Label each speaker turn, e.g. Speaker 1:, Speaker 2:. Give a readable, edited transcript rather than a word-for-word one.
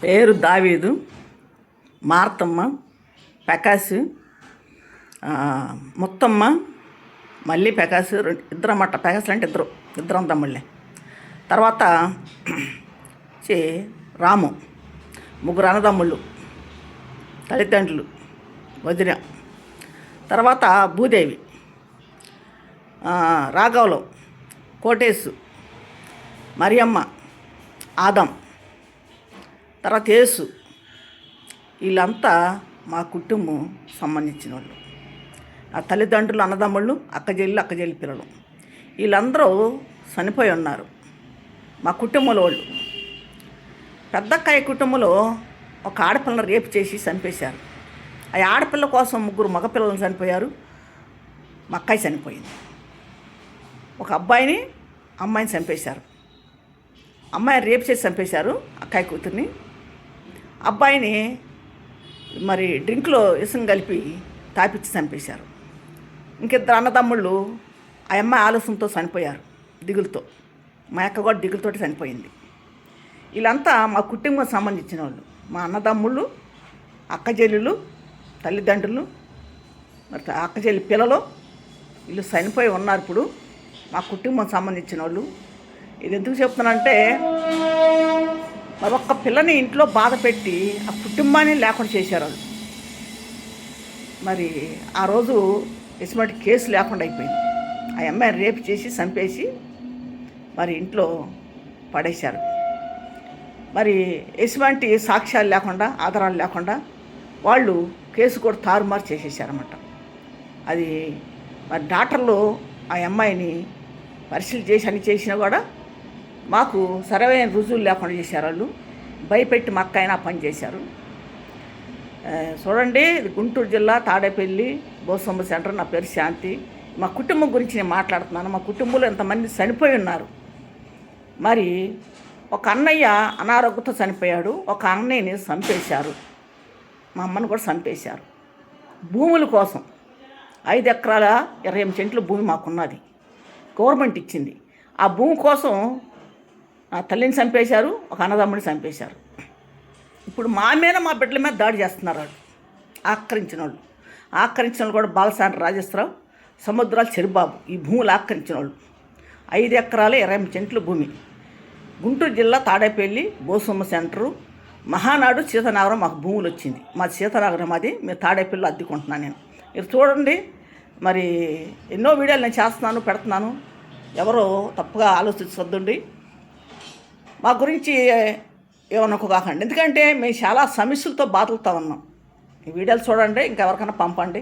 Speaker 1: పేరు దావీదు, మార్తమ్మ, ప్రకాశ్, ముత్తమ్మ, మళ్ళీ ప్రకాశ్, ఇద్దరు అన్నమాట. ప్రకాశ్ అంటే ఇద్దరం తమ్ముళ్ళే. తర్వాత రాము, ముగ్గురు అన్నదమ్ముళ్ళు, తల్లిదండ్రులు, వదిన. తర్వాత భూదేవి, రాఘవలో, కోటేశు, మరియమ్మ, ఆదం, తర్వాత యేసు. వీళ్ళంతా మా కుటుంబం సంబంధించిన వాళ్ళు. ఆ తల్లిదండ్రులు, అన్నదమ్ముళ్ళు, అక్కజెల్లి పిల్లలు వీళ్ళందరూ చనిపోయి ఉన్నారు. మా కుటుంబంలో వాళ్ళు. పెద్దక్కయ్య కుటుంబంలో ఒక ఆడపిల్లని రేపు చేసి చంపేశారు. ఆ ఆడపిల్ల కోసం ముగ్గురు మగపిల్లలను చనిపోయారు. మా అక్కయ్య చనిపోయింది. ఒక అబ్బాయిని, అమ్మాయిని చంపేశారు. అమ్మాయిని రేపు చేసి చంపేశారు, అక్కయ్య కూతుర్ని. అబ్బాయిని మరి డ్రింక్లో ఇసం కలిపి తాపిచ్చి చంపేశారు. ఇంకిద్దరు అన్నదమ్ముళ్ళు ఆ అమ్మాయి ఆలస్యంతో చనిపోయారు, దిగులుతో. మా అక్క కూడా దిగులుతో చనిపోయింది. వీళ్ళంతా మా కుటుంబం సంబంధించిన వాళ్ళు. మా అన్నదమ్ముళ్ళు, అక్కజెల్లులు, తల్లిదండ్రులు, మరి అక్కజెల్లి పిల్లలు వీళ్ళు చనిపోయి ఉన్నారు. ఇప్పుడు మా కుటుంబం సంబంధించిన వాళ్ళు. ఇది ఎందుకు చెప్తున్నానంటే, మరి ఒక్క పిల్లని ఇంట్లో బాధ పెట్టి ఆ కుటుంబాన్ని లేకుండా చేశారు వాళ్ళు. మరి ఆ రోజు ఎటువంటి కేసు లేకుండా అయిపోయింది. ఆ అమ్మాయిని రేపు చేసి చంపేసి మరి ఇంట్లో పడేశారు. మరి ఎటువంటి సాక్ష్యాలు లేకుండా, ఆధారాలు లేకుండా వాళ్ళు కేసు కూడా తారుమారు చేసేసారన్నమాట. అది మరి డాక్టర్లు ఆ అమ్మాయిని పరిశీలన చేసి అన్ని చేసినా కూడా మాకు సరైన రుజువులు లేకుండా చేశారు. వాళ్ళు భయపెట్టి మా అక్క అయినా పని చేశారు. చూడండి, గుంటూరు జిల్లా తాడేపల్లి బోసమ్మ సెంటర్. నా పేరు శాంతి. మా కుటుంబం గురించి నేను మాట్లాడుతున్నాను. మా కుటుంబంలో ఎంతమంది చనిపోయి ఉన్నారు. మరి ఒక అన్నయ్య అనారోగ్యంతో చనిపోయాడు. ఒక అన్నయ్యని చంపేశారు. మా అమ్మని కూడా చంపేశారు. భూముల కోసం 5 ఎకరాల 28 సెంట్లు భూమి మాకున్నది, గవర్నమెంట్ ఇచ్చింది. ఆ భూమి కోసం నా తల్లిని చంపేశారు, ఒక అన్నదమ్ముని చంపేశారు. ఇప్పుడు మా మీద, మా బిడ్డల మీద దాడి చేస్తున్నారు వాళ్ళు. ఆక్రమించిన వాళ్ళు కూడా బాలసాని రాజేశ్వరరావు, సముద్రాల చెరుబాబు ఈ భూములు ఆక్రమించిన వాళ్ళు. 5 ఎకరాల 28 సెంట్లు భూమి. గుంటూరు జిల్లా తాడేపల్లి బోసమ్మ సెంటరు, మహానాడు, సీతానగరం మాకు భూములు వచ్చింది. మా సీతానగరం అది. మేము తాడేపల్లిలో అద్దెకుంటున్నాను నేను. మీరు చూడండి, మరి ఎన్నో వీడియోలు నేను చేస్తున్నాను, పెడుతున్నాను. ఎవరో తప్పుగా ఆలోచించొద్దండి. మా గురించి ఏమనుకోకండి. ఎందుకంటే మేము చాలా సమస్యలతో బాధలుతూ ఉన్నాం. ఈ వీడియోలు చూడండి, ఇంకెవరికైనా పంపండి.